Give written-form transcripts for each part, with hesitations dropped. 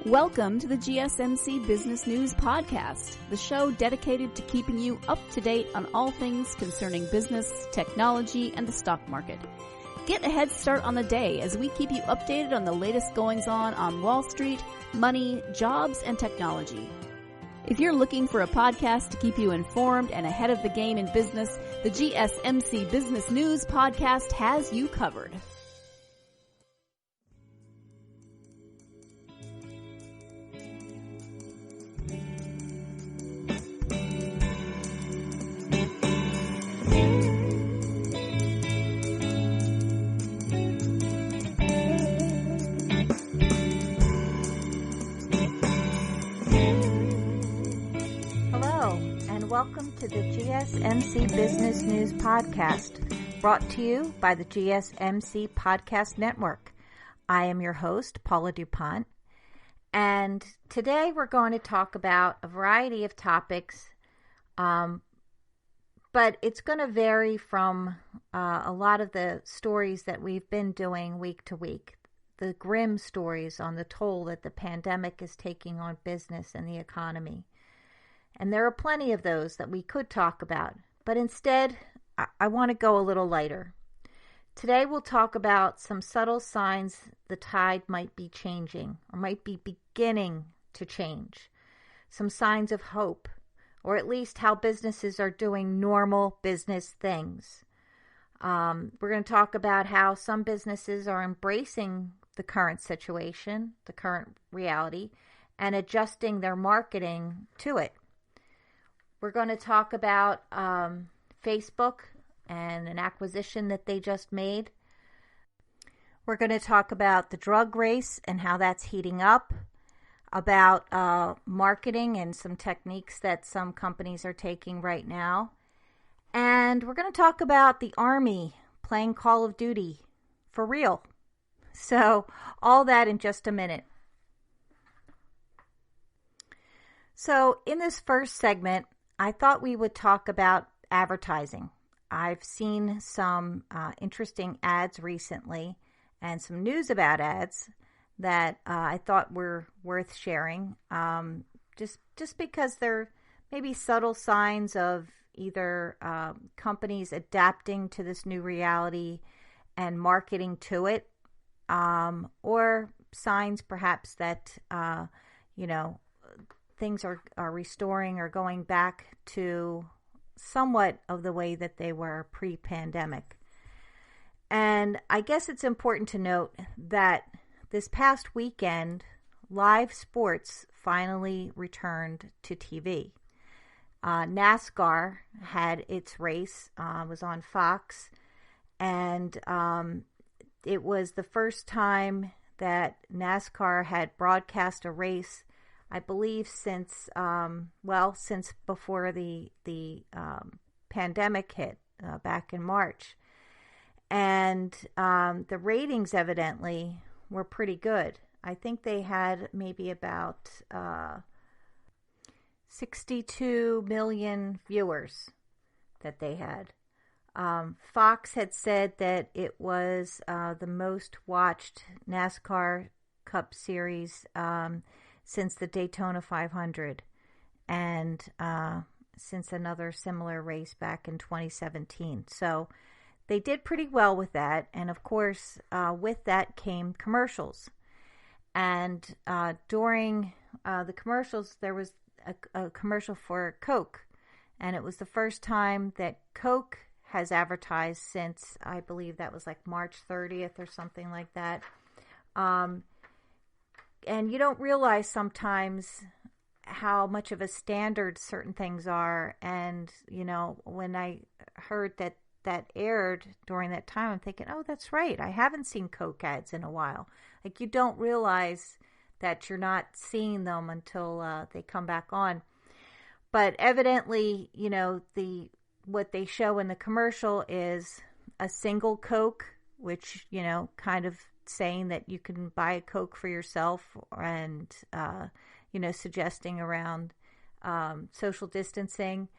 Welcome to the GSMC Business News Podcast, the show dedicated to keeping you up to date on all things concerning business, technology, and the stock market. Get a head start on the day as we keep you updated on the latest goings-on Wall Street, money, jobs, and technology. If you're looking for a podcast to keep you informed and ahead of the game in business, the GSMC Business News Podcast has you covered. Welcome to the GSMC Business News Podcast, brought to you by the GSMC Podcast Network. I am your host, Paula DuPont, and today we're going to talk about a variety of topics, but it's going to vary from a lot of the stories that we've been doing week to week, the grim stories on the toll that the pandemic is taking on business and the economy. And there are plenty of those that we could talk about, but instead, I want to go a little lighter. Today, we'll talk about some subtle signs the tide might be changing or might be beginning to change. Some signs of hope, or at least how businesses are doing normal business things. We're going to talk about how some businesses are embracing the current situation, the current reality, and adjusting their marketing to it. We're going to talk about Facebook and an acquisition that they just made. We're going to talk about the drug race and how that's heating up, about marketing and some techniques that some companies are taking right now. And we're going to talk about the Army playing Call of Duty for real. So all that in just a minute. So in this first segment, I thought we would talk about advertising. I've seen some interesting ads recently and some news about ads that I thought were worth sharing, just because they're maybe subtle signs of either companies adapting to this new reality and marketing to it, or signs perhaps that, things are restoring or going back to somewhat of the way that they were pre-pandemic. And I guess it's important to note that this past weekend, live sports finally returned to TV. NASCAR had its race, was on Fox, and it was the first time that NASCAR had broadcast a race, I believe, since before the pandemic hit back in March. And the ratings evidently were pretty good. I think they had maybe about 62 million viewers that they had. Fox had said that it was the most watched NASCAR Cup Series since the Daytona 500 and since another similar race back in 2017. So they did pretty well with that. And of course, with that came commercials. And during the commercials, there was a commercial for Coke. And it was the first time that Coke has advertised since, I believe that was like March 30th or something like that. And you don't realize sometimes how much of a standard certain things are. And, when I heard that aired during that time, I'm thinking, oh, that's right. I haven't seen Coke ads in a while. Like, you don't realize that you're not seeing them until they come back on. But evidently, what they show in the commercial is a single Coke, which, kind of saying that you can buy a Coke for yourself and, suggesting around social distancing,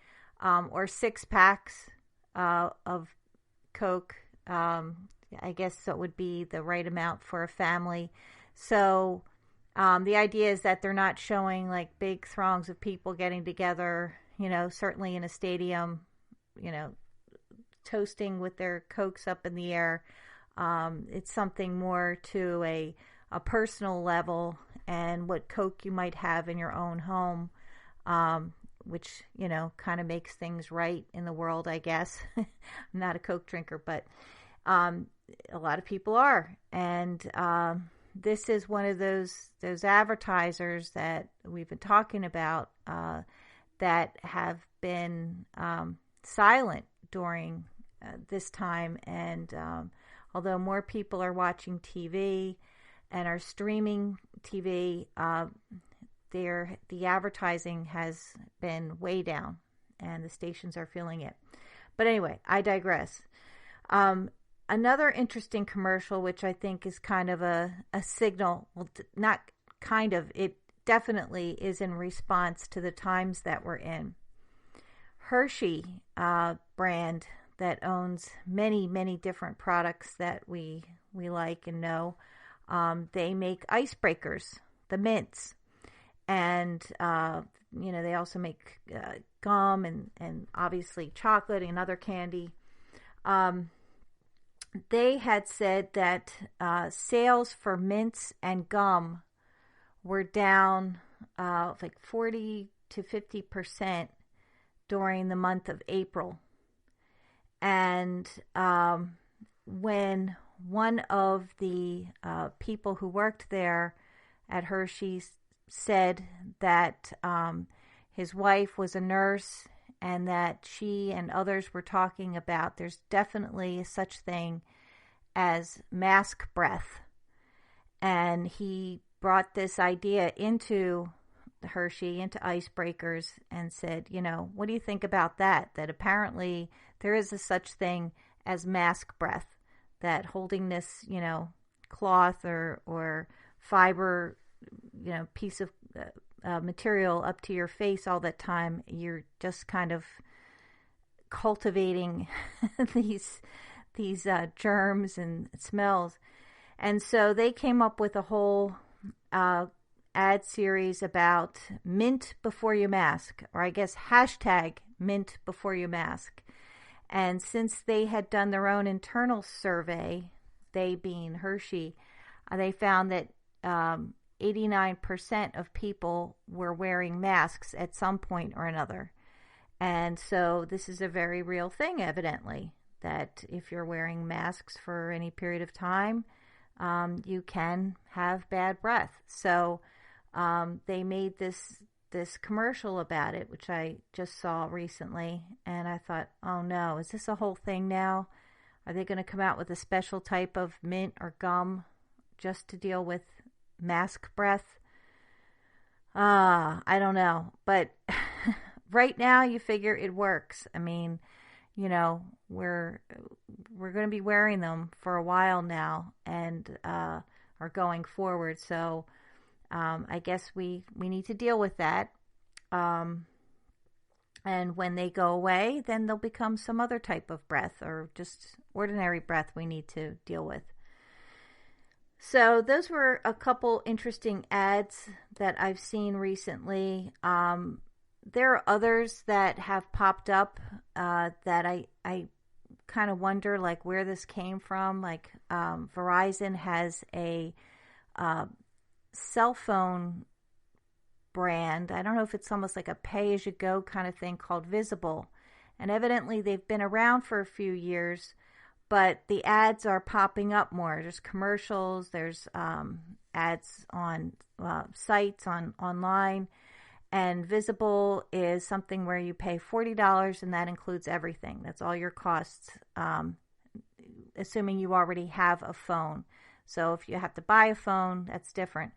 or 6 packs of Coke. I guess that would be the right amount for a family. So The idea is that they're not showing like big throngs of people getting together, certainly in a stadium, toasting with their Cokes up in the air. It's something more to a personal level, and what Coke you might have in your own home, which, kind of makes things right in the world, I guess. I'm not a Coke drinker, but a lot of people are. And this is one of those advertisers that we've been talking about that have been silent during this time. And although more people are watching TV and are streaming TV, the advertising has been way down, and the stations are feeling it. But anyway, I digress. Another interesting commercial, which I think is kind of a signal, well, not kind of, it definitely is in response to the times that we're in. Hershey brand that owns many, many different products that we like and know. They make icebreakers, the mints. And, they also make gum and obviously chocolate and other candy. They had said that sales for mints and gum were down like 40 to 50% during the month of April. And when one of the people who worked there at Hershey's said that his wife was a nurse, and that she and others were talking about there's definitely such thing as mask breath. And he brought this idea into Hershey, into icebreakers, and said, what do you think about that? That apparently there is a such thing as mask breath, that holding this, cloth or fiber, piece of material up to your face all that time, you're just kind of cultivating these germs and smells. And so they came up with a whole ad series about mint before you mask, or I guess hashtag mint before you mask. And since they had done their own internal survey, they being Hershey, they found that 89% of people were wearing masks at some point or another. And so this is a very real thing, evidently, that if you're wearing masks for any period of time, you can have bad breath. So they made this commercial about it, which I just saw recently, and I thought, oh no, is this a whole thing now? Are they going to come out with a special type of mint or gum just to deal with mask breath? I don't know, but right now you figure it works. I mean, we're going to be wearing them for a while now, and are going forward. So I guess we need to deal with that. And when they go away, then they'll become some other type of breath, or just ordinary breath we need to deal with. So those were a couple interesting ads that I've seen recently. There are others that have popped up that I kind of wonder like where this came from. Like Verizon has a cell phone brand. I don't know if it's almost like a pay-as-you-go kind of thing called Visible. And evidently they've been around for a few years, but the ads are popping up more. There's commercials, there's ads on sites, online. And Visible is something where you pay $40 and that includes everything. That's all your costs, assuming you already have a phone. So if you have to buy a phone, that's different.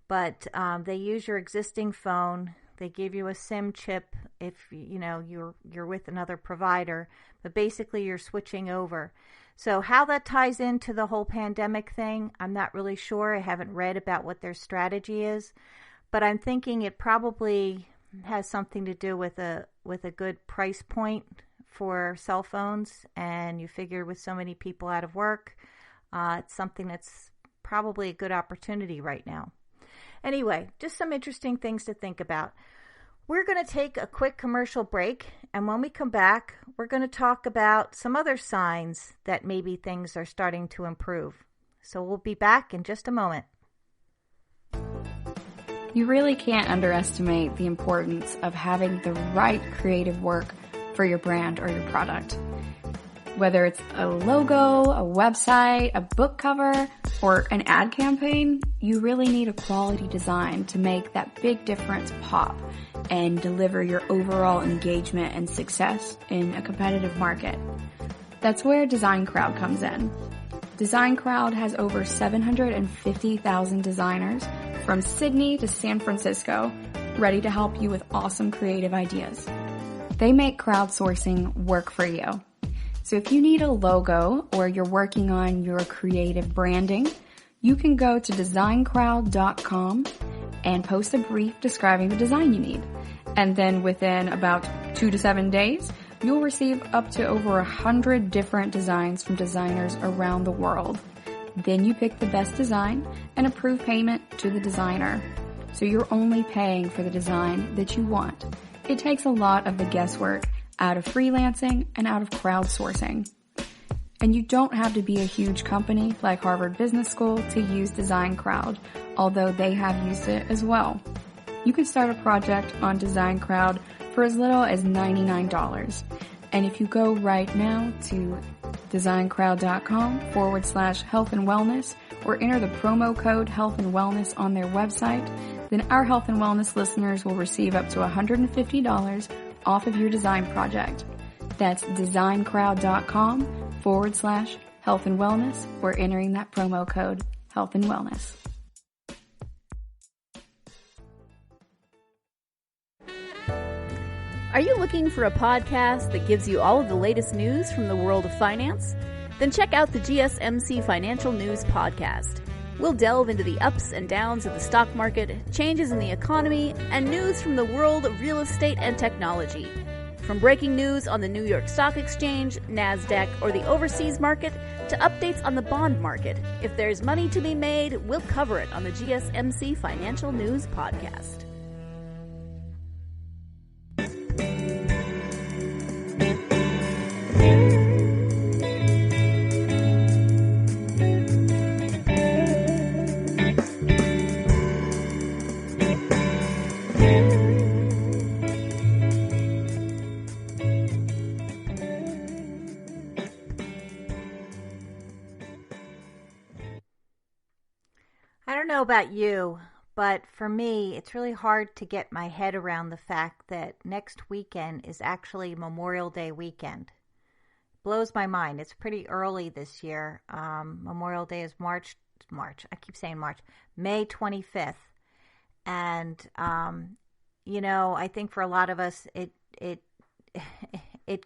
But they use your existing phone. They give you a SIM chip if you're with another provider. But basically you're switching over. So how that ties into the whole pandemic thing, I'm not really sure. I haven't read about what their strategy is. But I'm thinking it probably has something to do with a good price point for cell phones. And you figure with so many people out of work, it's something that's probably a good opportunity right now. Anyway, just some interesting things to think about. We're going to take a quick commercial break, and when we come back, we're going to talk about some other signs that maybe things are starting to improve. So we'll be back in just a moment. You really can't underestimate the importance of having the right creative work for your brand or your product. Whether it's a logo, a website, a book cover, or an ad campaign, you really need a quality design to make that big difference pop and deliver your overall engagement and success in a competitive market. That's where Design Crowd comes in. Design Crowd has over 750,000 designers from Sydney to San Francisco ready to help you with awesome creative ideas. They make crowdsourcing work for you. So if you need a logo or you're working on your creative branding, you can go to designcrowd.com and post a brief describing the design you need. And then within about 2 to 7 days, you'll receive up to over 100 different designs from designers around the world. Then you pick the best design and approve payment to the designer. So you're only paying for the design that you want. It takes a lot of the guesswork out of freelancing and out of crowdsourcing. And you don't have to be a huge company like Harvard Business School to use Design Crowd, although they have used it as well. You can start a project on Design Crowd for as little as $99. And if you go right now to designcrowd.com/health and wellness or enter the promo code health and wellness on their website, then our health and wellness listeners will receive up to $150 off of your design project. That's designcrowd.com/health and wellness or entering that promo code health and wellness. Are you looking for a podcast that gives you all of the latest news from the world of finance? Then check out the GSMC Financial News Podcast. We'll delve into the ups and downs of the stock market, changes in the economy, and news from the world of real estate and technology. From breaking news on the New York Stock Exchange, NASDAQ, or the overseas market, to updates on the bond market, if there's money to be made, we'll cover it on the GSMC Financial News Podcast. I don't know about you, but for me, it's really hard to get my head around the fact that next weekend is actually Memorial Day weekend. Blows my mind. It's pretty early this year. Memorial Day is March. I keep saying March. May 25th. And, I think for a lot of us, it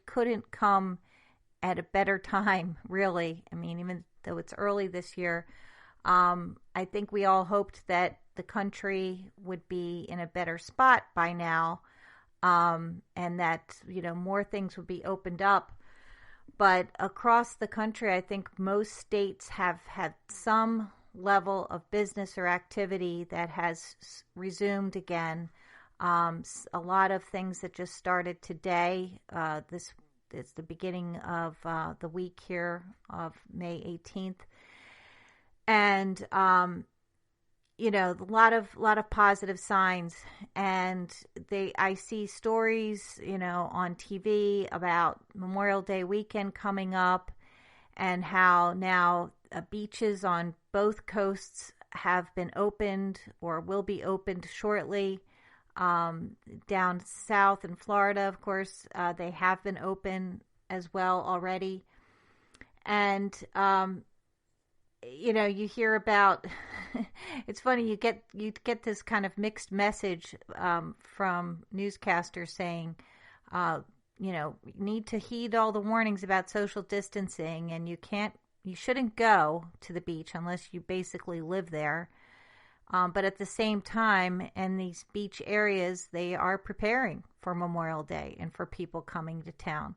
couldn't come at a better time, really. I mean, even though it's early this year, I think we all hoped that the country would be in a better spot by now, and that, more things would be opened up. But across the country, I think most states have had some level of business or activity that has resumed again. A lot of things that just started today. This is the beginning of the week here of May 18th. And, a lot of positive signs, and I see stories, on TV about Memorial Day weekend coming up and how now beaches on both coasts have been opened or will be opened shortly. Down south in Florida, of course, they have been open as well already. And, you hear about, it's funny, you get this kind of mixed message from newscasters saying, you need to heed all the warnings about social distancing, and you shouldn't go to the beach unless you basically live there. But at the same time, in these beach areas, they are preparing for Memorial Day and for people coming to town.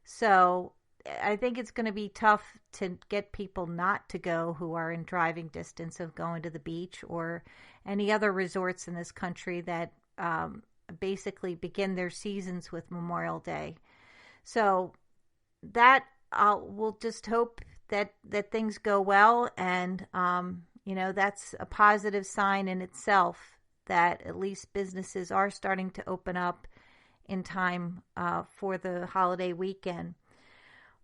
So I think it's going to be tough to get people not to go who are in driving distance of going to the beach or any other resorts in this country that basically begin their seasons with Memorial Day. So that we'll just hope that things go well, and that's a positive sign in itself that at least businesses are starting to open up in time for the holiday weekend.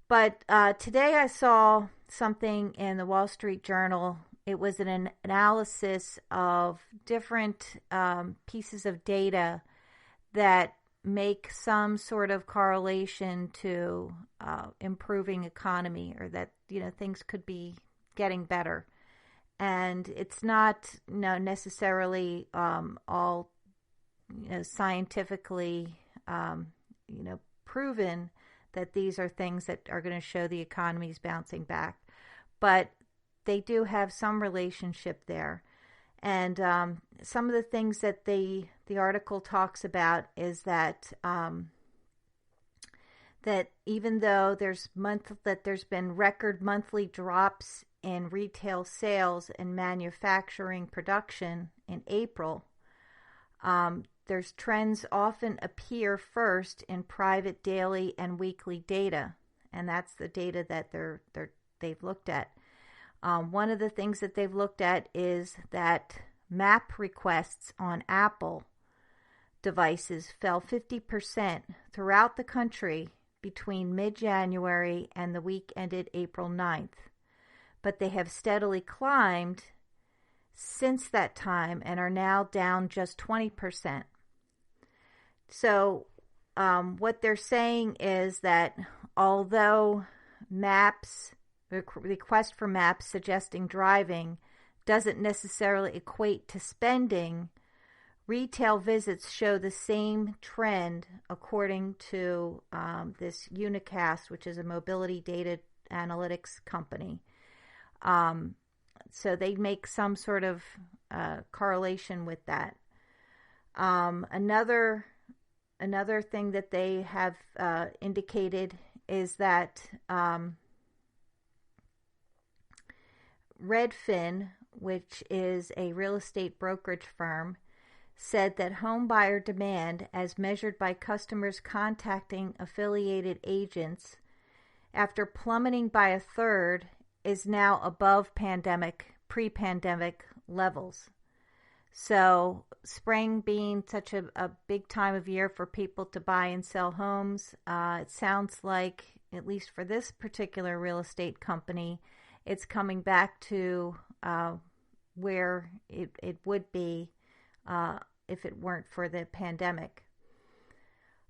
But today I saw something in the Wall Street Journal. It was an analysis of different pieces of data that make some sort of correlation to improving economy, or that things could be getting better. And it's not necessarily all scientifically proven that these are things that are going to show the economy's bouncing back, but they do have some relationship there. And some of the things that the article talks about is that that even though there's been record monthly drops in retail sales and manufacturing production in April, there's trends often appear first in private daily and weekly data, and that's the data that they've looked at. One of the things that they've looked at is that map requests on Apple devices fell 50% throughout the country between mid-January and the week ended April 9th. But they have steadily climbed since that time and are now down just 20%. So what they're saying is that although request for maps suggesting driving doesn't necessarily equate to spending, retail visits show the same trend according to this Unicast, which is a mobility data analytics company. So they make some sort of correlation with that. Another thing that they have indicated is that Redfin, which is a real estate brokerage firm, said that home buyer demand, as measured by customers contacting affiliated agents, after plummeting by a third, is now above pre-pandemic levels. So spring being such a big time of year for people to buy and sell homes, it sounds like, at least for this particular real estate company, it's coming back to where it would be if it weren't for the pandemic.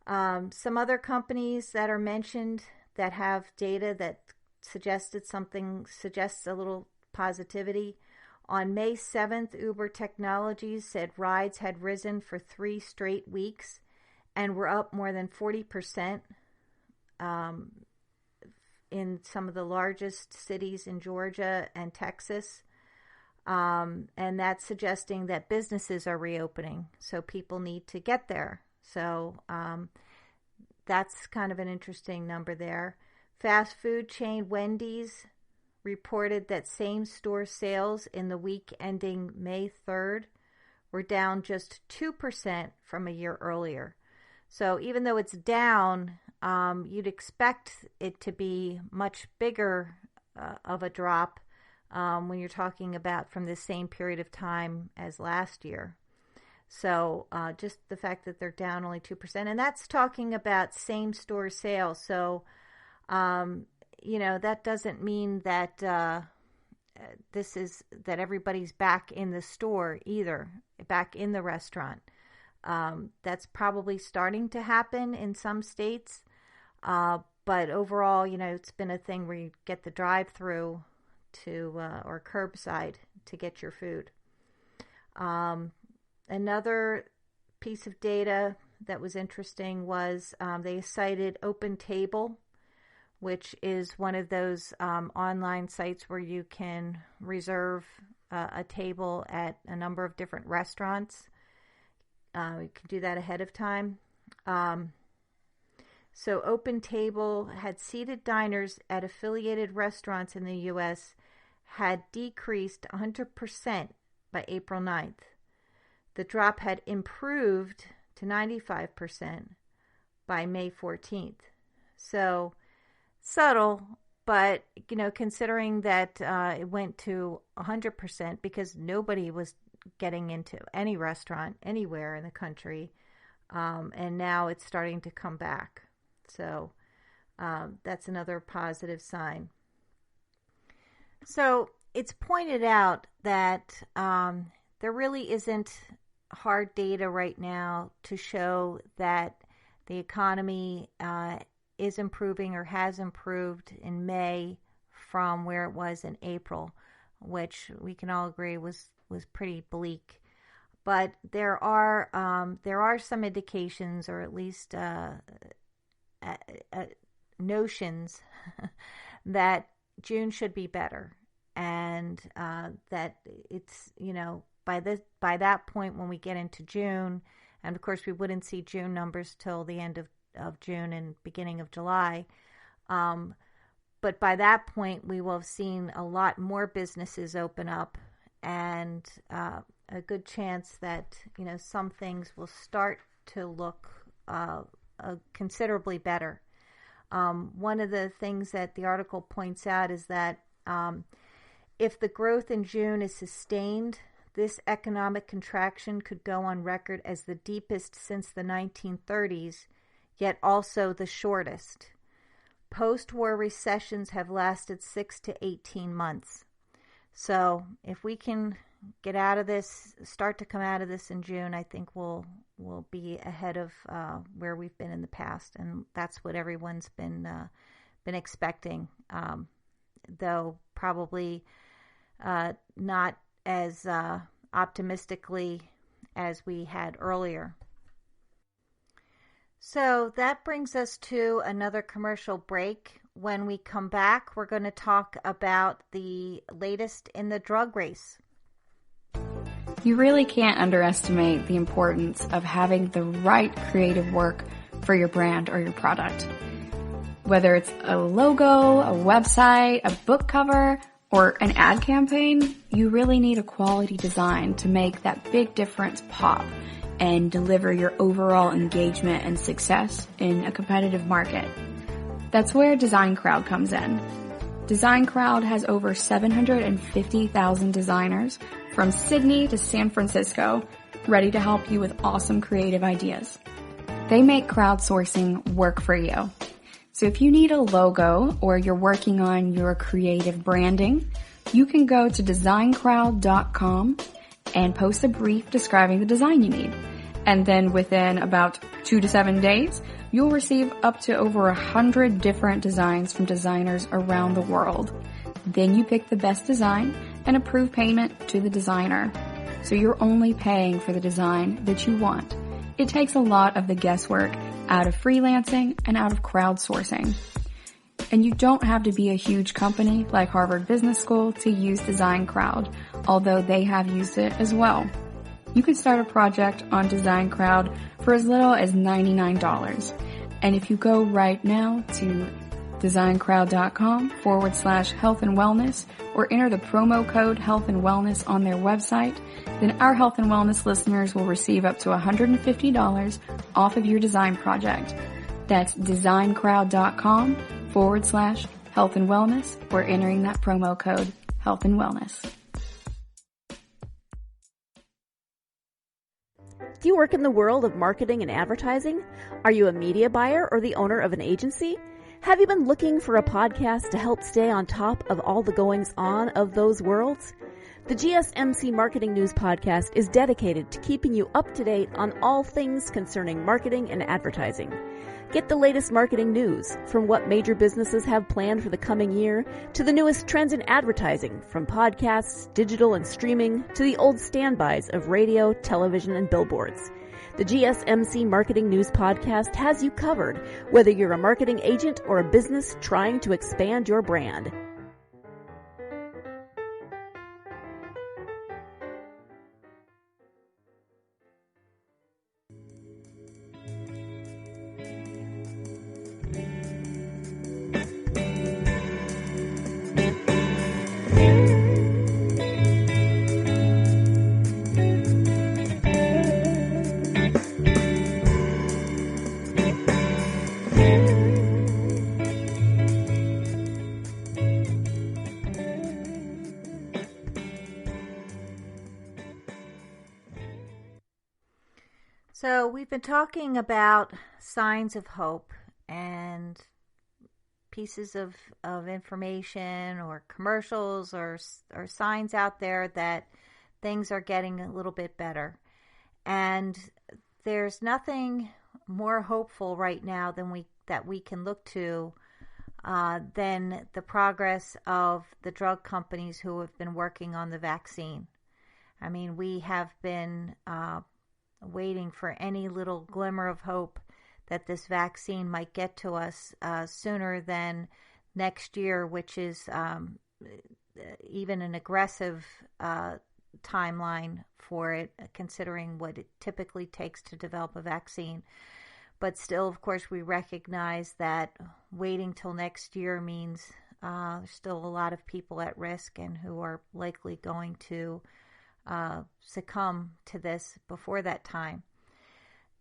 Some other companies that are mentioned that have data that suggests a little positivity. On May 7th, Uber Technologies said rides had risen for 3 straight weeks and were up more than 40% in some of the largest cities in Georgia and Texas. And that's suggesting that businesses are reopening, so people need to get there. So that's kind of an interesting number there. Fast food chain Wendy's reported that same-store sales in the week ending May 3rd were down just 2% from a year earlier. So even though it's down, you'd expect it to be much bigger of a drop when you're talking about from the same period of time as last year. So just the fact that they're down only 2%, and that's talking about same-store sales. So that doesn't mean that that everybody's back in the store either, back in the restaurant. That's probably starting to happen in some states. But overall, it's been a thing where you get the drive-through or curbside to get your food. Another piece of data that was interesting was they cited OpenTable, which is one of those online sites where you can reserve a table at a number of different restaurants. You can do that ahead of time. So OpenTable had seated diners at affiliated restaurants in the U.S. had decreased 100% by April 9th. The drop had improved to 95% by May 14th. So subtle, but considering that it went to 100% because nobody was getting into any restaurant anywhere in the country, and now it's starting to come back. So that's another positive sign. So it's pointed out that there really isn't hard data right now to show that the economy is improving or has improved in May from where it was in April, which we can all agree was pretty bleak. But there are some indications, or at least notions that June should be better, and that it's by that point when we get into June, and of course we wouldn't see June numbers till the end of June and beginning of July, but by that point we will have seen a lot more businesses open up, and a good chance that some things will start to look considerably better. One of the things that the article points out is that if the growth in June is sustained, this economic contraction could go on record as the deepest since the 1930s, yet also the shortest. Post-war recessions have lasted 6 to 18 months. So if we can get out of this, start to come out of this in June, I think we'll be ahead of where we've been in the past, and that's what everyone's been expecting. Though probably not as optimistically as we had earlier. So that brings us to another commercial break. When we come back, we're going to talk about the latest in the drug race. You really can't underestimate the importance of having the right creative work for your brand or your product. Whether it's a logo, a website, a book cover, or an ad campaign, you really need a quality design to make that big difference pop and deliver your overall engagement and success in a competitive market. That's where Design Crowd comes in. Design Crowd has over 750,000 designers from Sydney to San Francisco ready to help you with awesome creative ideas. They make crowdsourcing work for you. So if you need a logo or you're working on your creative branding, you can go to designcrowd.com and post a brief describing the design you need. And then within about 2 to 7 days, you'll receive up to over 100 different designs from designers around the world. Then you pick the best design and approve payment to the designer. So you're only paying for the design that you want. It takes a lot of the guesswork out of freelancing and out of crowdsourcing. And you don't have to be a huge company like Harvard Business School to use Design Crowd, although they have used it as well. You can start a project on Design Crowd for as little as $99. And if you go right now to designcrowd.com/health and wellness or enter the promo code health and wellness on their website, then our health and wellness listeners will receive up to $150 off of your design project. That's designcrowd.com/health and wellness or entering that promo code health and wellness. Do you work in the world of marketing and advertising? Are you a media buyer or the owner of an agency? Have you been looking for a podcast to help stay on top of all the goings on of those worlds? The GSMC Marketing News Podcast is dedicated to keeping you up to date on all things concerning marketing and advertising. Get the latest marketing news, from what major businesses have planned for the coming year to the newest trends in advertising, from podcasts, digital and streaming, to the old standbys of radio, television, and billboards. The GSMC Marketing News Podcast has you covered, whether you're a marketing agent or a business trying to expand your brand. So we've been talking about signs of hope and pieces of information or commercials or signs out there that things are getting a little bit better. And there's nothing more hopeful right now that we can look to than the progress of the drug companies who have been working on the vaccine. I mean, we have been waiting for any little glimmer of hope that this vaccine might get to us sooner than next year, which is even an aggressive timeline for it, considering what it typically takes to develop a vaccine. But still, of course, we recognize that waiting till next year means there's still a lot of people at risk and who are likely going to succumb to this before that time.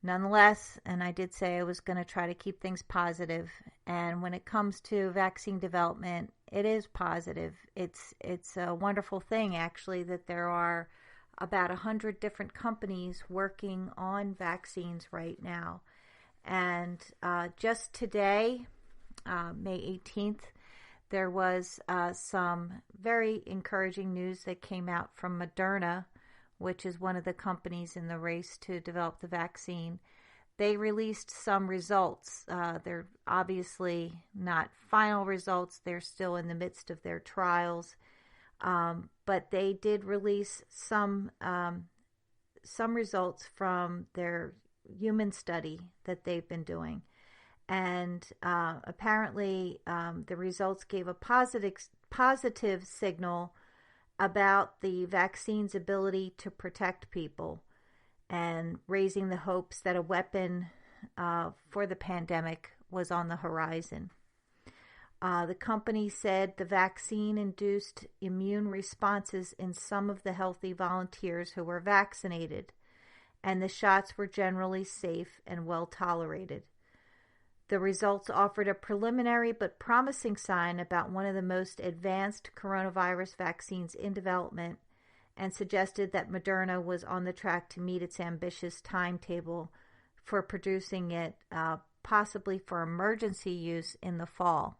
Nonetheless, and I did say I was going to try to keep things positive, and when it comes to vaccine development, it is positive. It's a wonderful thing, actually, that there are about 100 different companies working on vaccines right now. And just today, May 18th, there was some very encouraging news that came out from Moderna, which is one of the companies in the race to develop the vaccine. They released some results. They're obviously not final results. They're still in the midst of their trials. But they did release some results from their human study that they've been doing. And apparently the results gave a positive signal about the vaccine's ability to protect people and raising the hopes that a weapon for the pandemic was on the horizon. The company said the vaccine induced immune responses in some of the healthy volunteers who were vaccinated, and the shots were generally safe and well tolerated. The results offered a preliminary but promising sign about one of the most advanced coronavirus vaccines in development and suggested that Moderna was on the track to meet its ambitious timetable for producing it, possibly for emergency use in the fall.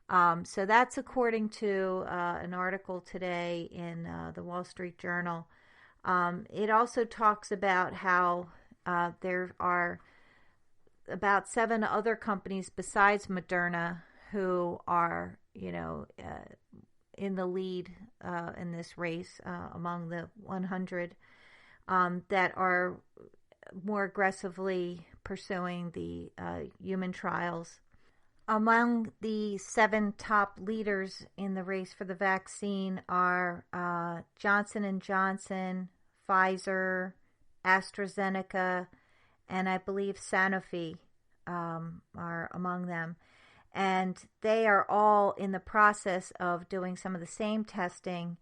So that's according to an article today in the Wall Street Journal. It also talks about how there are about 7 other companies besides Moderna who are, in the lead in this race among the 100 that are more aggressively pursuing the human trials. Among the 7 top leaders in the race for the vaccine are Johnson & Johnson, Pfizer, AstraZeneca, and I believe Sanofi are among them. And they are all in the process of doing some of the same testing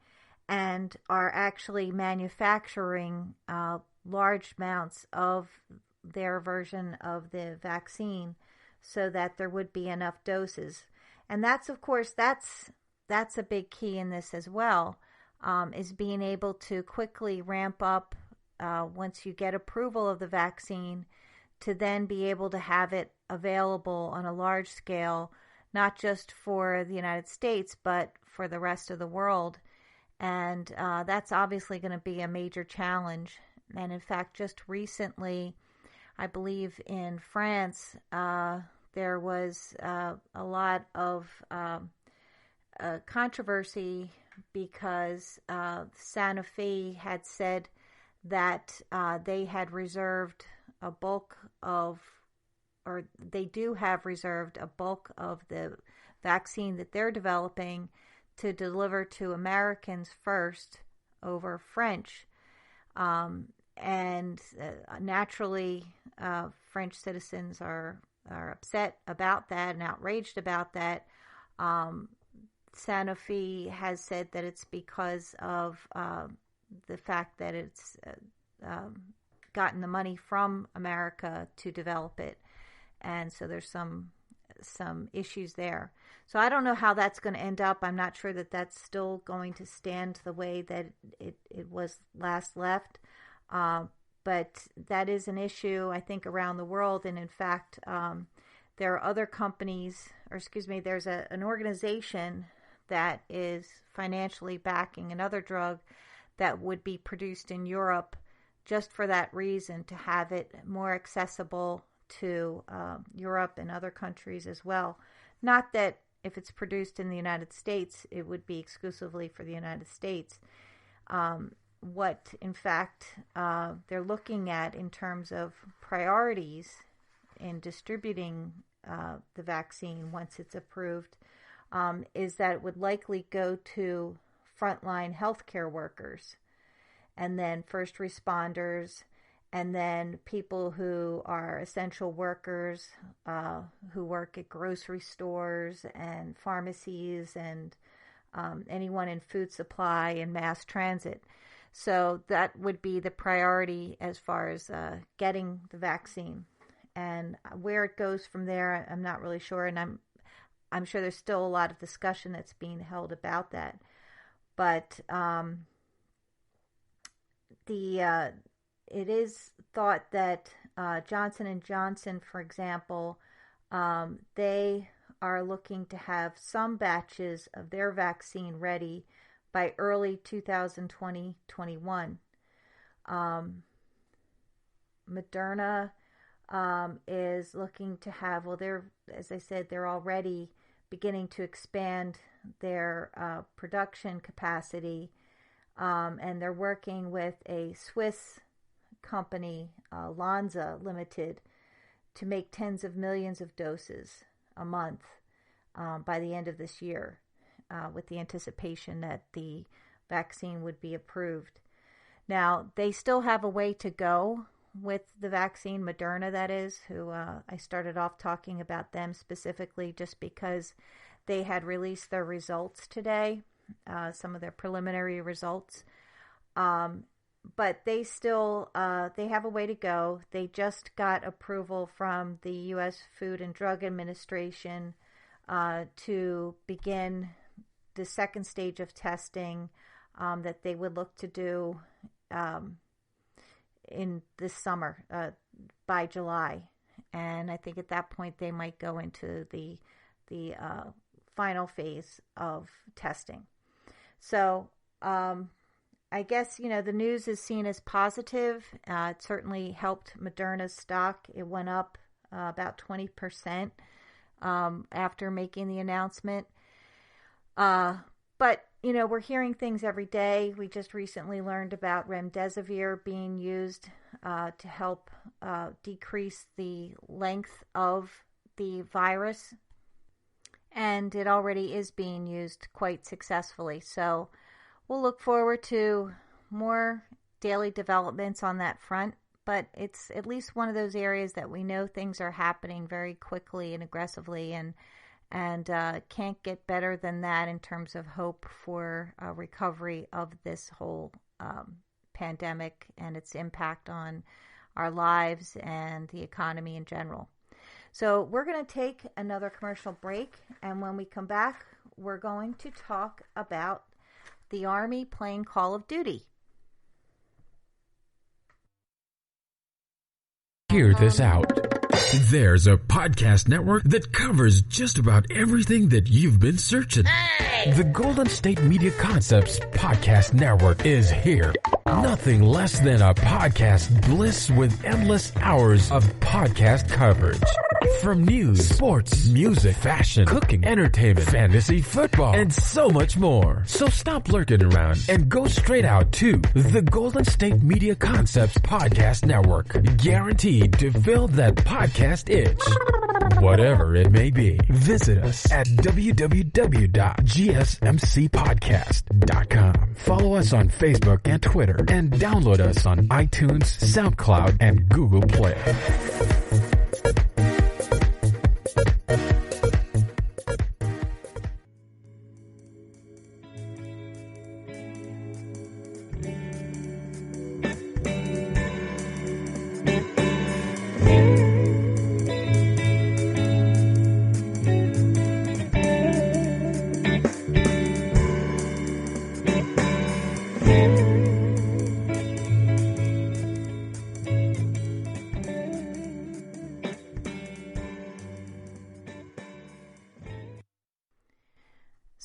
and are actually manufacturing large amounts of their version of the vaccine so that there would be enough doses. And that's, of course, that's a big key in this as well, is being able to quickly ramp up once you get approval of the vaccine, to then be able to have it available on a large scale, not just for the United States, but for the rest of the world. And that's obviously going to be a major challenge. And in fact, just recently, I believe in France, there was a lot of controversy because Sanofi had said that they had reserved a bulk of, or they do have reserved a bulk of the vaccine that they're developing to deliver to Americans first over French. And naturally, French citizens are upset about that and outraged about that. Sanofi has said that it's because of the fact that it's gotten the money from America to develop it, and so there's some issues there. So I don't know how that's going to end up. I'm not sure that that's still going to stand the way that it was last left. But that is an issue, I think, around the world. And in fact, there are other companies, there's an organization that is financially backing another drug that would be produced in Europe just for that reason, to have it more accessible to Europe and other countries as well. Not that if it's produced in the United States, it would be exclusively for the United States. What, in fact, they're looking at in terms of priorities in distributing the vaccine once it's approved is that it would likely go to frontline healthcare workers, and then first responders, and then people who are essential workers who work at grocery stores and pharmacies, and anyone in food supply and mass transit. So that would be the priority as far as getting the vaccine. And where it goes from there, I'm not really sure, and I'm sure there's still a lot of discussion that's being held about that. But it is thought that Johnson & Johnson, for example, they are looking to have some batches of their vaccine ready by early 2020-21. Moderna is looking to have, as I said, they're already beginning to expand their production capacity, and they're working with a Swiss company, Lonza Limited, to make tens of millions of doses a month by the end of this year, with the anticipation that the vaccine would be approved. Now, they still have a way to go with the vaccine, Moderna, that is, who I started off talking about them specifically just because they had released their results today, some of their preliminary results. But they still, they have a way to go. They just got approval from the U.S. Food and Drug Administration to begin the second stage of testing that they would look to do in this summer, by July. And I think at that point they might go into the final phase of testing. So I guess, the news is seen as positive. It certainly helped Moderna's stock. It went up about 20% after making the announcement. But, we're hearing things every day. We just recently learned about remdesivir being used to help decrease the length of the virus. And it already is being used quite successfully. So we'll look forward to more daily developments on that front. But it's at least one of those areas that we know things are happening very quickly and aggressively, and can't get better than that in terms of hope for a recovery of this whole pandemic and its impact on our lives and the economy in general. So we're going to take another commercial break, and when we come back, we're going to talk about the Army playing Call of Duty. Hear this out. There's a podcast network that covers just about everything that you've been searching. Hey! The Golden State Media Concepts Podcast Network is here. Nothing less than a podcast bliss with endless hours of podcast coverage. From news, sports, music, fashion, cooking, entertainment, fantasy, football, and so much more. So stop lurking around and go straight out to the Golden State Media Concepts Podcast Network. Guaranteed to fill that podcast itch. Whatever it may be. Visit us at www.gsmcpodcast.com. Follow us on Facebook and Twitter, and download us on iTunes, SoundCloud, and Google Play.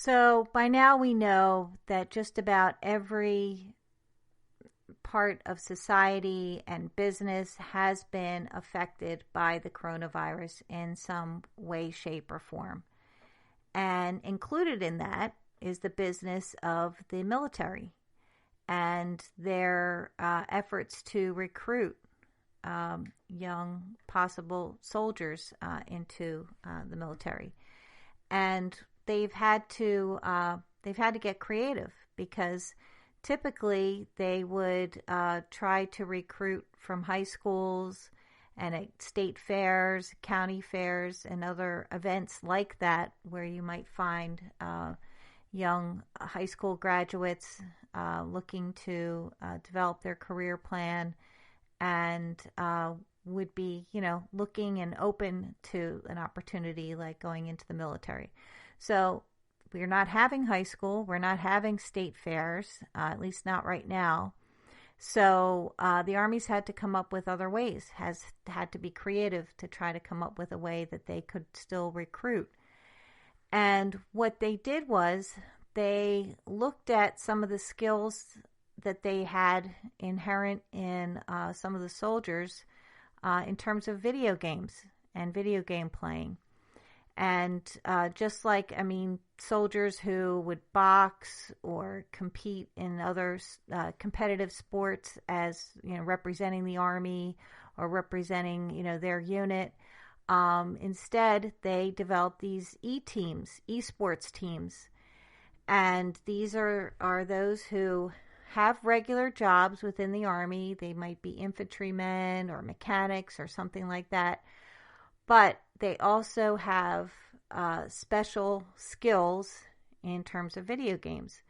So by now we know that just about every part of society and business has been affected by the coronavirus in some way, shape, or form. And included in that is the business of the military and their efforts to recruit young possible soldiers into the military. And they've had to get creative, because typically they would try to recruit from high schools and at state fairs, county fairs, and other events like that, where you might find young high school graduates looking to develop their career plan, and would be, looking and open to an opportunity like going into the military. So we're not having high school. We're not having state fairs, at least not right now. So the Army's had to come up with other ways, has had to be creative to try to come up with a way that they could still recruit. And what they did was they looked at some of the skills that they had inherent in some of the soldiers in terms of video games and video game playing. And just like, soldiers who would box or compete in other competitive sports as, representing the Army or representing, their unit, instead they developed these e-teams, esports teams. And these are those who have regular jobs within the Army. They might be infantrymen or mechanics or something like that. But they also have special skills in terms of video games.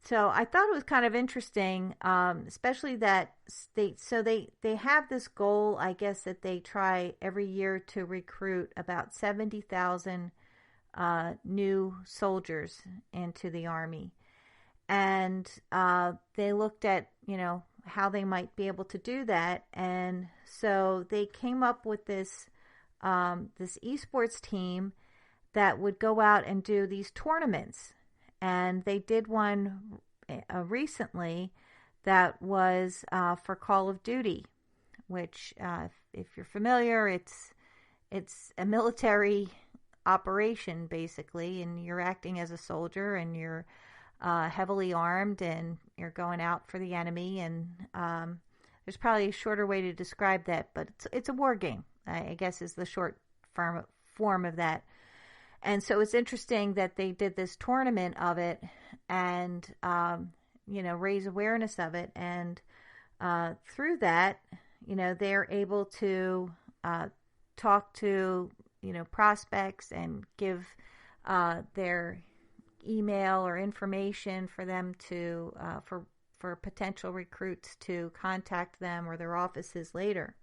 So I thought it was kind of interesting, especially that they have this goal, I guess, that they try every year to recruit about 70,000 new soldiers into the Army. And they looked at, how they might be able to do that. And so they came up with this esports team that would go out and do these tournaments. And they did one recently that was for Call of Duty, which, if you're familiar, it's a military operation, basically, and you're acting as a soldier, and you're heavily armed, and you're going out for the enemy. And there's probably a shorter way to describe that, but it's a war game, I guess, is the short form of that. And so it's interesting that they did this tournament of it and, raise awareness of it. And through that, they're able to talk to, prospects and give their email or information for them to, for potential recruits to contact them or their offices later.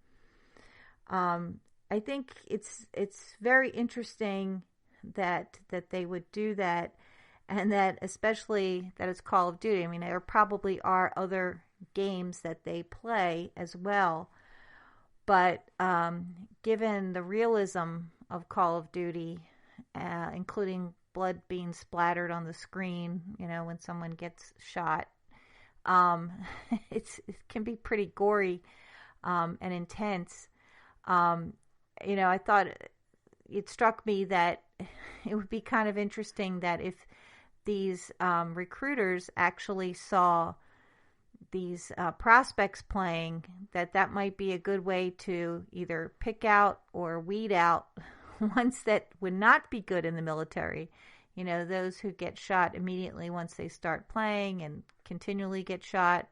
I think it's very interesting that they would do that, and that especially that it's Call of Duty. There probably are other games that they play as well, but given the realism of Call of Duty, including blood being splattered on the screen, when someone gets shot, it can be pretty gory and intense. I thought it struck me that it would be kind of interesting that if these recruiters actually saw these prospects playing, that might be a good way to either pick out or weed out ones that would not be good in the military. Those who get shot immediately once they start playing and continually get shot.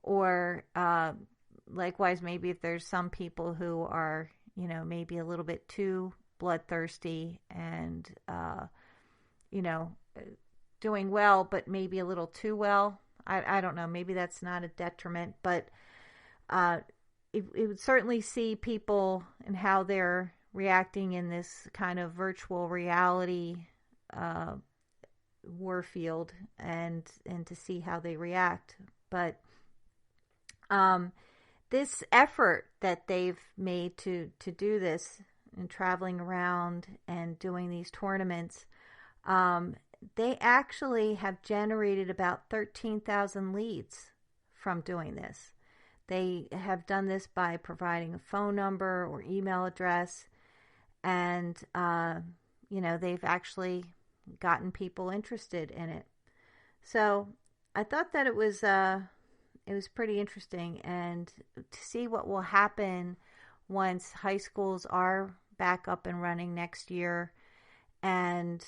Or likewise, maybe if there's some people who are, maybe a little bit too bloodthirsty and, doing well, but maybe a little too well. I don't know. Maybe that's not a detriment, but it would certainly see people and how they're reacting in this kind of virtual reality warfield, and to see how they react. But this effort that they've made to do this and traveling around and doing these tournaments, They actually have generated about 13,000 leads from doing this. They have done this by providing a phone number or email address, and they've actually gotten people interested in it. So I thought that it was pretty interesting, and to see what will happen once high schools are back up and running next year, and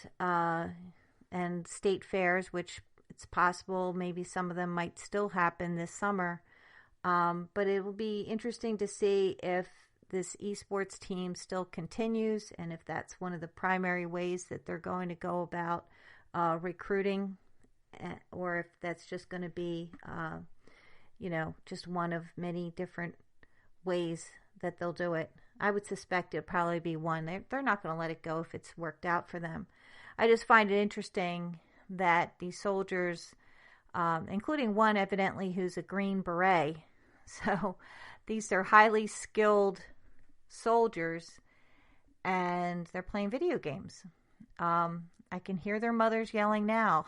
state fairs, which it's possible maybe some of them might still happen this summer. But it will be interesting to see if this esports team still continues, and if that's one of the primary ways that they're going to go about recruiting, or if that's just going to be, just one of many different ways that they'll do it. I would suspect it'll probably be one. They're not going to let it go if it's worked out for them. I just find it interesting that these soldiers, including one evidently who's a Green Beret, so these are highly skilled soldiers, and they're playing video games. I can hear their mothers yelling now,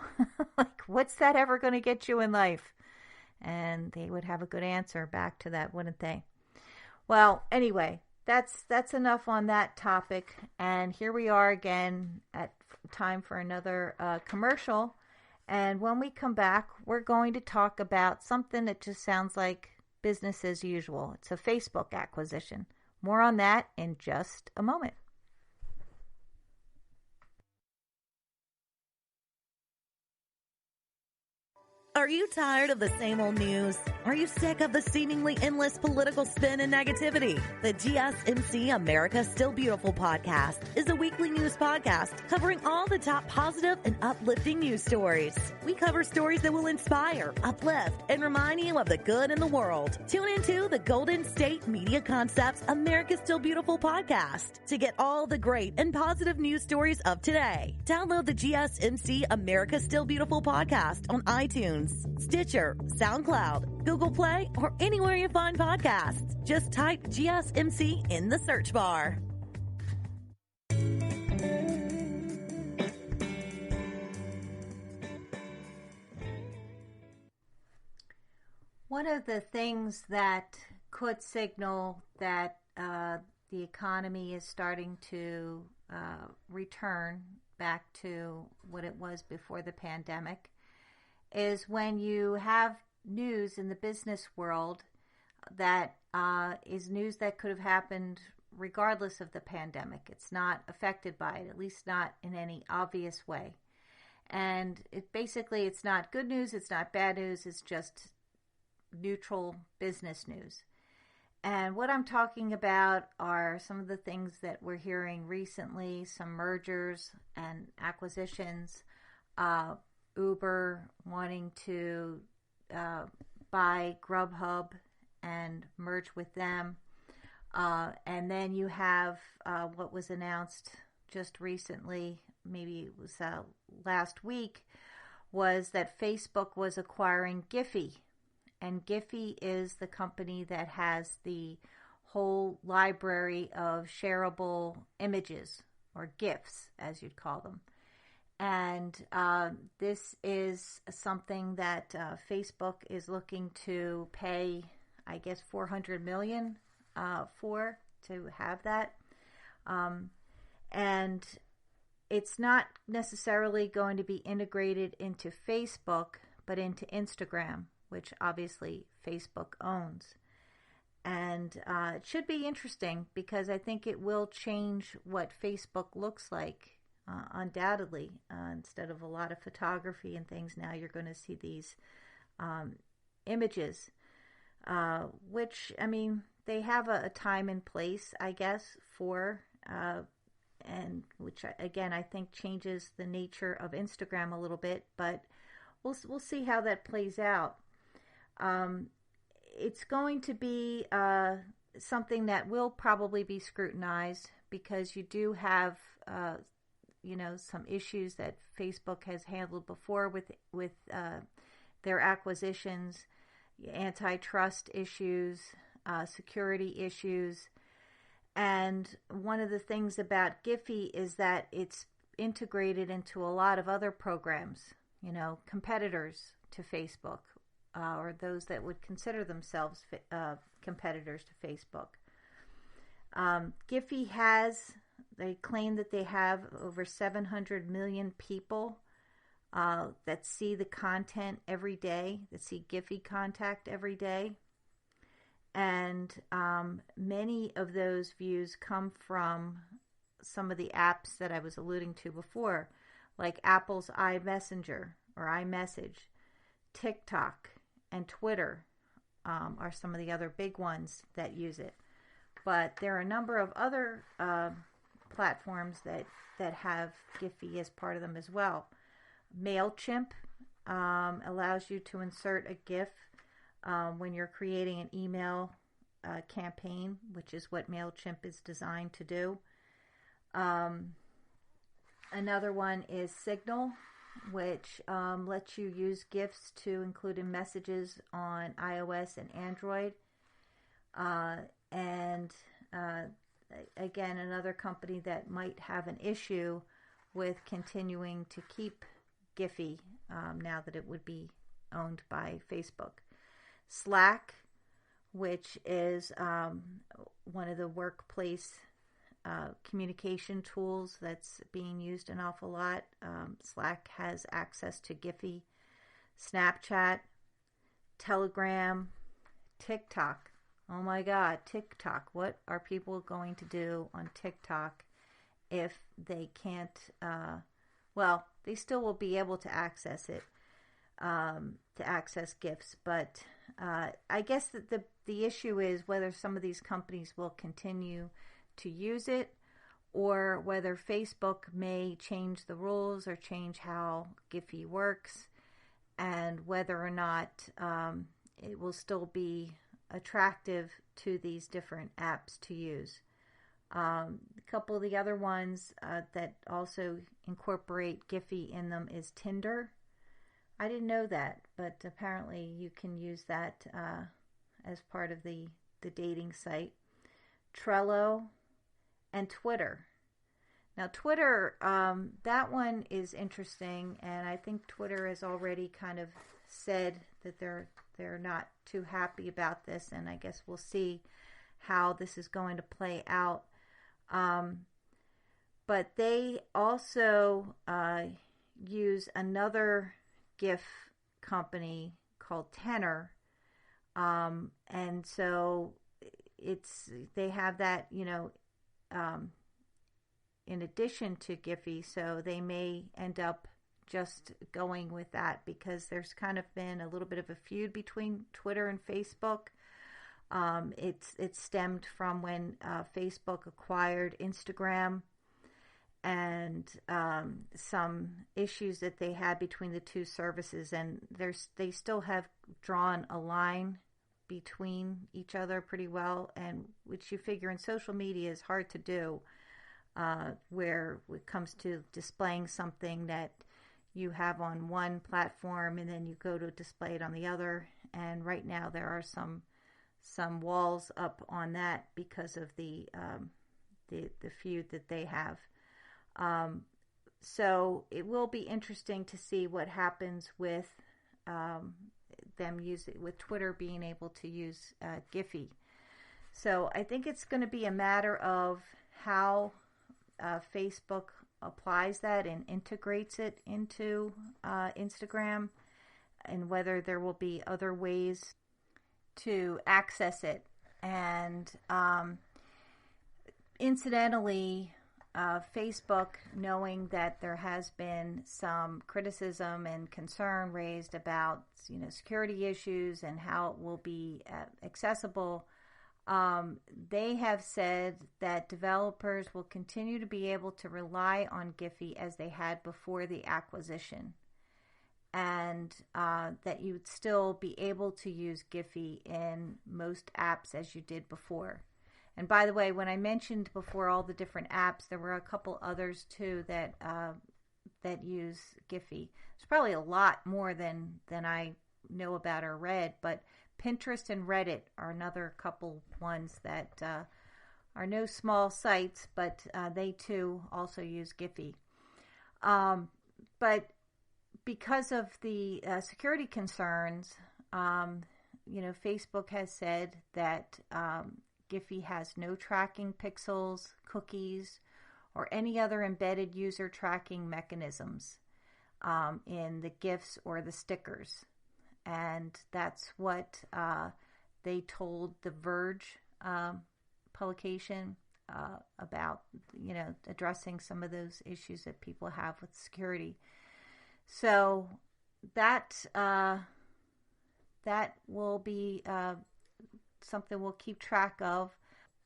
like, what's that ever going to get you in life? And they would have a good answer back to that, wouldn't they? Well, anyway, that's enough on that topic. And here we are again at time for another commercial. And when we come back, we're going to talk about something that just sounds like business as usual. It's a Facebook acquisition. More on that in just a moment. Are you tired of the same old news? Are you sick of the seemingly endless political spin and negativity? The GSMC America Still Beautiful podcast is a weekly news podcast covering all the top positive and uplifting news stories. We cover stories that will inspire, uplift, and remind you of the good in the world. Tune into the Golden State Media Concepts America Still Beautiful podcast to get all the great and positive news stories of today. Download the GSMC America Still Beautiful podcast on iTunes, Stitcher, SoundCloud, Google Play, or anywhere you find podcasts. Just type GSMC in the search bar. One of the things that could signal that the economy is starting to return back to what it was before the pandemic is when you have news in the business world that is news that could have happened regardless of the pandemic. It's not affected by it, at least not in any obvious way. And it's not good news, it's not bad news, it's just neutral business news. And what I'm talking about are some of the things that we're hearing recently, some mergers and acquisitions, Uber wanting to buy Grubhub and merge with them. And then you have what was announced just recently, maybe it was last week, was that Facebook was acquiring Giphy. And Giphy is the company that has the whole library of shareable images, or GIFs, as you'd call them. And this is something that Facebook is looking to pay, I guess, $400 million for to have that. And it's not necessarily going to be integrated into Facebook, but into Instagram, which obviously Facebook owns. And it should be interesting because I think it will change what Facebook looks like. Undoubtedly, instead of a lot of photography and things, now you're going to see these images, which, I mean, they have a time and place, I guess, for, and which, again, I think changes the nature of Instagram a little bit, but we'll see how that plays out. It's going to be something that will probably be scrutinized because you do have some issues that Facebook has handled before with their acquisitions, antitrust issues, security issues. And one of the things about Giphy is that it's integrated into a lot of other programs, competitors to Facebook, or those that would consider themselves competitors to Facebook. Giphy they claim that they have over 700 million people that see the content every day, that see Giphy contact every day. And many of those views come from some of the apps that I was alluding to before, like Apple's iMessenger or iMessage, TikTok, and Twitter are some of the other big ones that use it. But there are a number of other platforms that have Giphy as part of them as well. MailChimp allows you to insert a GIF when you're creating an email campaign, which is what MailChimp is designed to do. Another one is Signal, which lets you use GIFs to include in messages on iOS and Android. Again, another company that might have an issue with continuing to keep Giphy now that it would be owned by Facebook. Slack, which is one of the workplace communication tools that's being used an awful lot. Slack has access to Giphy. Snapchat, Telegram, TikTok. Oh my God, TikTok. What are people going to do on TikTok if they can't, they still will be able to access it, to access GIFs. But I guess that the issue is whether some of these companies will continue to use it, or whether Facebook may change the rules or change how Giphy works, and whether or not it will still be attractive to these different apps to use. A couple of the other ones that also incorporate Giphy in them is Tinder. I didn't know that, but apparently you can use that as part of the dating site. Trello and Twitter. Now Twitter, that one is interesting, and I think Twitter has already kind of said that they're not too happy about this, and I guess we'll see how this is going to play out. But they also use another GIF company called Tenor, and so they have that, in addition to Giphy, so they may end up just going with that, because there's kind of been a little bit of a feud between Twitter and Facebook. It stemmed from when Facebook acquired Instagram, and some issues that they had between the two services, and they still have drawn a line between each other pretty well, and which you figure in social media is hard to do, where it comes to displaying something that you have on one platform and then you go to display it on the other. And right now there are some walls up on that because of the feud that they have. So it will be interesting to see what happens with them with Twitter being able to use Giphy. So I think it's going to be a matter of how Facebook applies that and integrates it into Instagram, and whether there will be other ways to access it. And incidentally, Facebook, knowing that there has been some criticism and concern raised about security issues and how it will be accessible, they have said that developers will continue to be able to rely on Giphy as they had before the acquisition, and that you would still be able to use Giphy in most apps as you did before. And by the way, when I mentioned before all the different apps, there were a couple others too that use Giphy. There's probably a lot more than I know about or read, but Pinterest and Reddit are another couple ones that are no small sites, but they too also use Giphy. But because of the security concerns, Facebook has said that Giphy has no tracking pixels, cookies, or any other embedded user tracking mechanisms in the GIFs or the stickers. And that's what they told The Verge publication about, addressing some of those issues that people have with security. So that will be something we'll keep track of,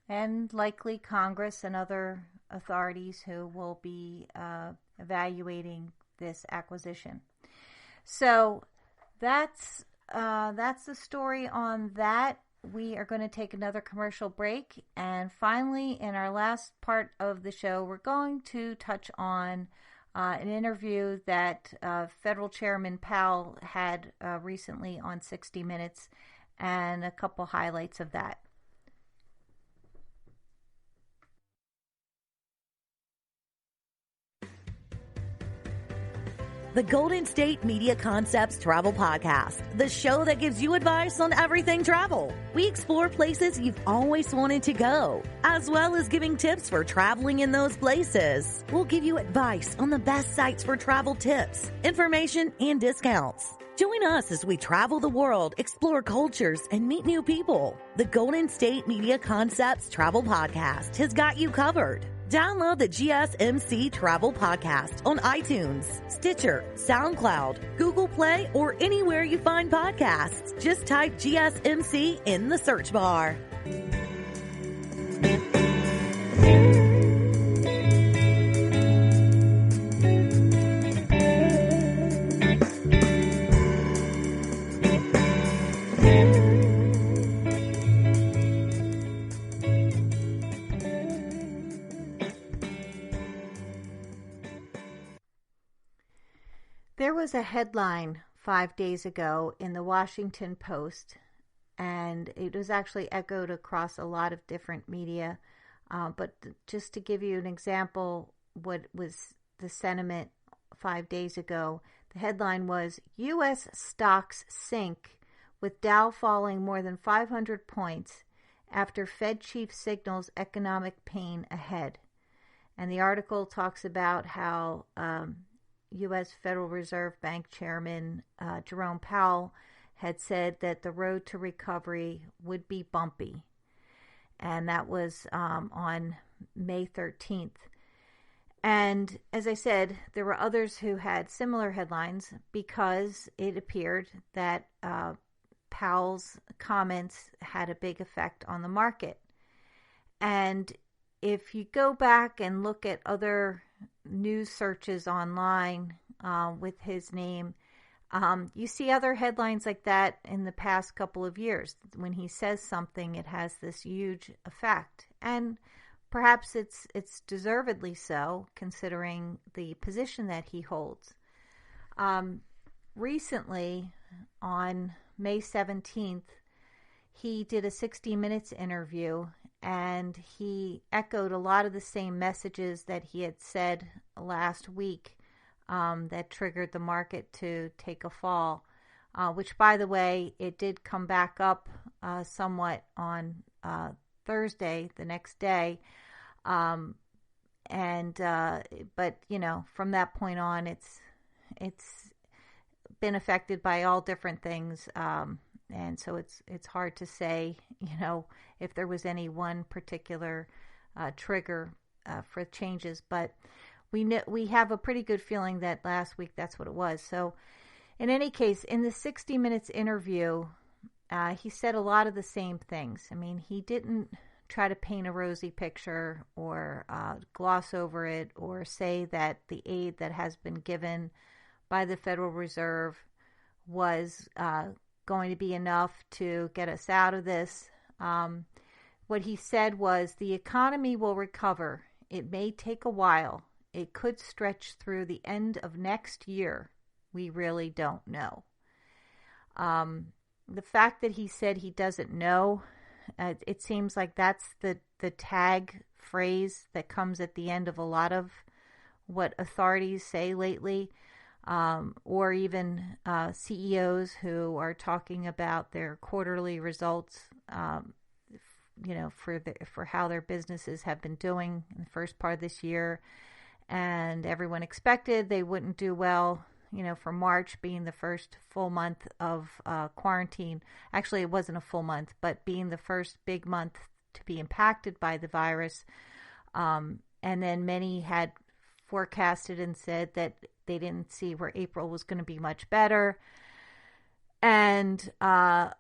and likely Congress and other authorities who will be evaluating this acquisition. So that's the story on that. We are going to take another commercial break, and finally, in our last part of the show, we're going to touch on an interview that Federal Chairman Powell had recently on 60 Minutes, and a couple highlights of that. The Golden State Media Concepts Travel Podcast, the show that gives you advice on everything travel. We explore places you've always wanted to go, as well as giving tips for traveling in those places. We'll give you advice on the best sites for travel tips, information, and discounts. Join us as we travel the world, explore cultures, and meet new people. The Golden State Media Concepts Travel Podcast has got you covered. Download the GSMC Travel Podcast on iTunes, Stitcher, SoundCloud, Google Play, or anywhere you find podcasts. Just type GSMC in the search bar. There was a headline 5 days ago in the Washington Post, and it was actually echoed across a lot of different media. But just to give you an example, what was the sentiment 5 days ago, the headline was, U.S. stocks sink with Dow falling more than 500 points after Fed chief signals economic pain ahead. And the article talks about how U.S. Federal Reserve Bank Chairman Jerome Powell had said that the road to recovery would be bumpy. And that was on May 13th. And as I said, there were others who had similar headlines because it appeared that Powell's comments had a big effect on the market. And if you go back and look at other news searches online with his name, you see other headlines like that in the past couple of years. When he says something, it has this huge effect. And perhaps it's deservedly so, considering the position that he holds. Recently, on May 17th, he did a 60 Minutes interview, and he echoed a lot of the same messages that he had said last week that triggered the market to take a fall, which, by the way, it did come back up somewhat on Thursday, the next day. But, from that point on, it's been affected by all different things. And so it's hard to say, if there was any one particular trigger for changes. But we have a pretty good feeling that last week that's what it was. So in any case, in the 60 Minutes interview, he said a lot of the same things. I mean, he didn't try to paint a rosy picture or gloss over it or say that the aid that has been given by the Federal Reserve was going to be enough to get us out of this. What he said was, the economy will recover. It may take a while. It could stretch through the end of next year. We really don't know. The fact that he said he doesn't know, it seems like that's the tag phrase that comes at the end of a lot of what authorities say lately, or even CEOs who are talking about their quarterly results, for how their businesses have been doing in the first part of this year. And everyone expected they wouldn't do well, for March being the first full month of quarantine. Actually, it wasn't a full month, but being the first big month to be impacted by the virus. And then many had forecasted and said that they didn't see where April was going to be much better. And a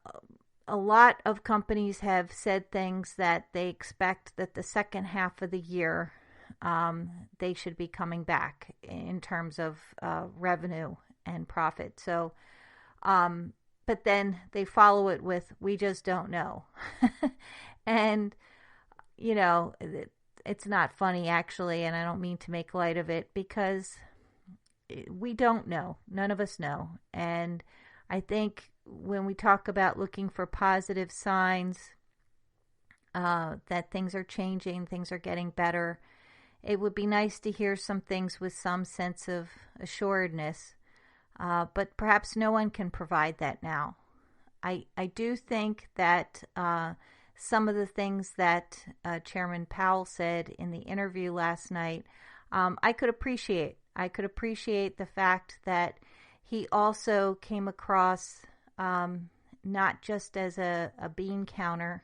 lot of companies have said things that they expect that the second half of the year they should be coming back in terms of revenue and profit. So, but then they follow it with, we just don't know. And, it's not funny actually, and I don't mean to make light of it, because we don't know. None of us know. And I think when we talk about looking for positive signs that things are changing, things are getting better, it would be nice to hear some things with some sense of assuredness, but perhaps no one can provide that now. I do think that some of the things that Chairman Powell said in the interview last night, I could appreciate. I could appreciate the fact that he also came across not just as a bean counter,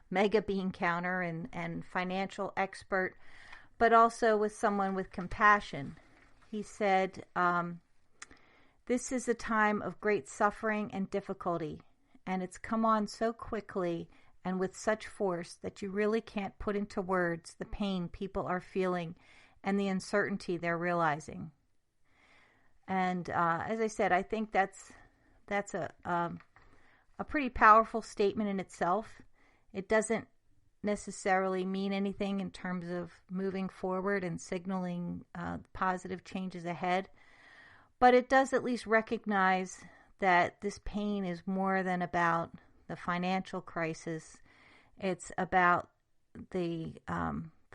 mega bean counter and financial expert, but also with someone with compassion. He said, this is a time of great suffering and difficulty, and it's come on so quickly and with such force that you really can't put into words the pain people are feeling and the uncertainty they're realizing. And as I said, I think that's a pretty powerful statement in itself. It doesn't necessarily mean anything in terms of moving forward and signaling positive changes ahead, but it does at least recognize that this pain is more than about the financial crisis. It's about the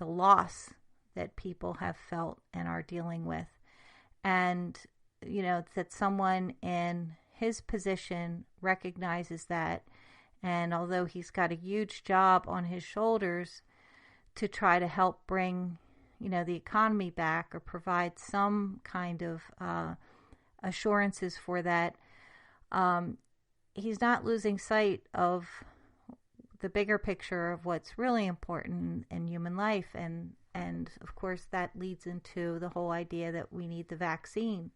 loss that people have felt and are dealing with, and that someone in his position recognizes that. And although he's got a huge job on his shoulders to try to help bring, the economy back or provide some kind of assurances for that, he's not losing sight of the bigger picture of what's really important in human life. And of course, that leads into the whole idea that we need the vaccine.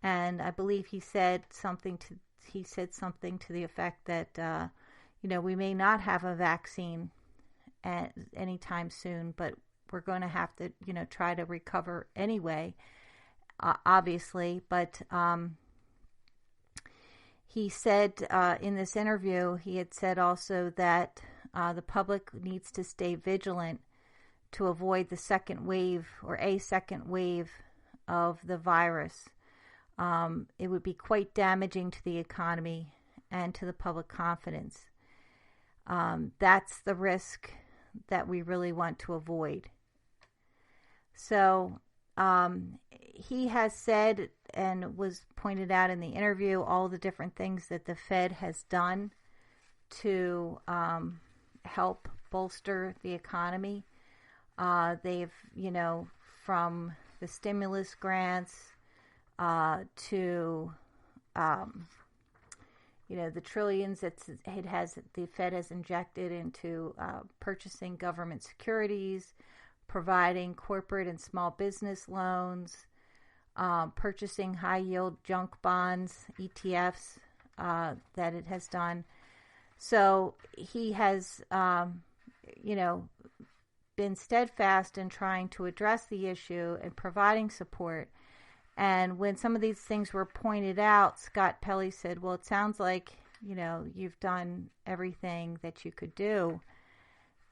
And I believe he said something to the effect that, we may not have a vaccine anytime soon, but we're going to have to, try to recover anyway, obviously. But he said in this interview, he had said also that the public needs to stay vigilant to avoid the second wave or a second wave of the virus. It would be quite damaging to the economy and to the public confidence. That's the risk that we really want to avoid. So he has said, and was pointed out in the interview, all the different things that the Fed has done to help bolster the economy. They've, from the stimulus grants to the trillions that the Fed has injected into purchasing government securities, providing corporate and small business loans, purchasing high-yield junk bonds, ETFs, that it has done. So he has, been steadfast in trying to address the issue and providing support. And when some of these things were pointed out, Scott Pelley said, well, it sounds like, you've done everything that you could do.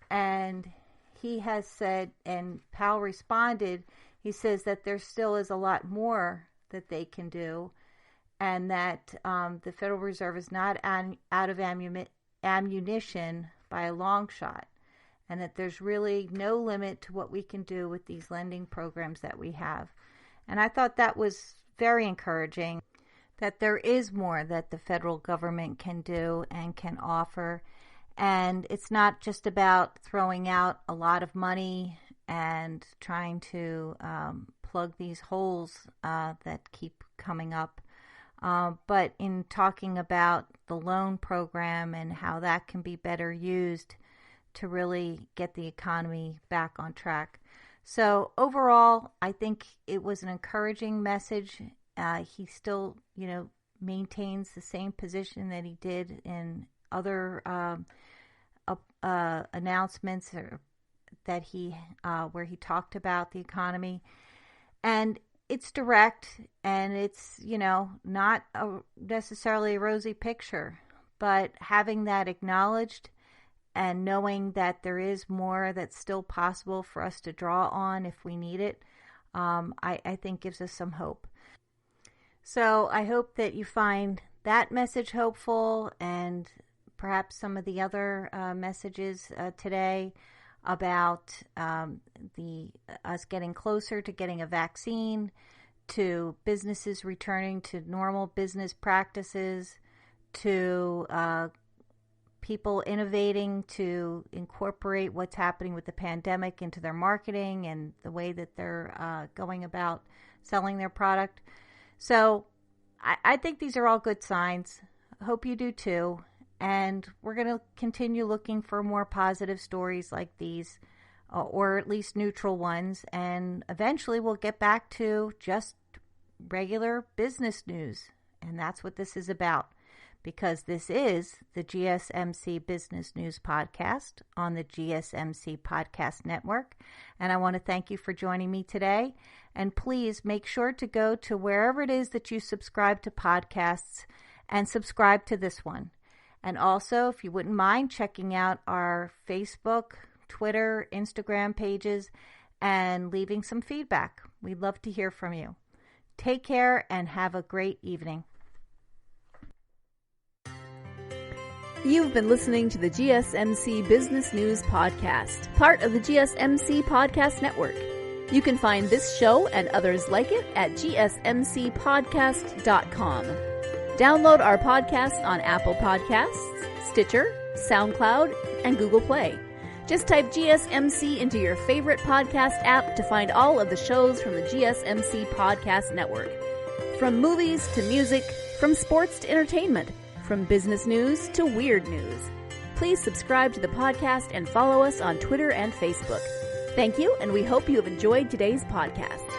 And he has said, and Powell responded, he says that there still is a lot more that they can do, and that the Federal Reserve is not out of ammunition by a long shot. and that there's really no limit to what we can do with these lending programs that we have. And I thought that was very encouraging, that there is more that the federal government can do and can offer. And it's not just about throwing out a lot of money and trying to plug these holes that keep coming up. But in talking about the loan program and how that can be better used to really get the economy back on track. So overall, I think it was an encouraging message. He still, maintains the same position that he did in other announcements that where he talked about the economy. And it's direct, and it's, not necessarily a rosy picture, but having that acknowledged and knowing that there is more that's still possible for us to draw on if we need it, I think gives us some hope. So I hope that you find that message hopeful, and perhaps some of the other messages today about us getting closer to getting a vaccine, to businesses returning to normal business practices, to people innovating to incorporate what's happening with the pandemic into their marketing and the way that they're going about selling their product. So I think these are all good signs. I hope you do too. And we're going to continue looking for more positive stories like these, or at least neutral ones. And eventually we'll get back to just regular business news. And that's what this is about, because this is the GSMC Business News Podcast on the GSMC Podcast Network. And I want to thank you for joining me today. And please make sure to go to wherever it is that you subscribe to podcasts and subscribe to this one. And also, if you wouldn't mind checking out our Facebook, Twitter, Instagram pages and leaving some feedback. We'd love to hear from you. Take care and have a great evening. You've been listening to the GSMC Business News Podcast, part of the GSMC Podcast Network. You can find this show and others like it at gsmcpodcast.com. Download our podcast on Apple Podcasts, Stitcher, SoundCloud, and Google Play. Just type GSMC into your favorite podcast app to find all of the shows from the GSMC Podcast Network. From movies to music, from sports to entertainment, from business news to weird news. Please subscribe to the podcast and follow us on Twitter and Facebook. Thank you, and we hope you have enjoyed today's podcast.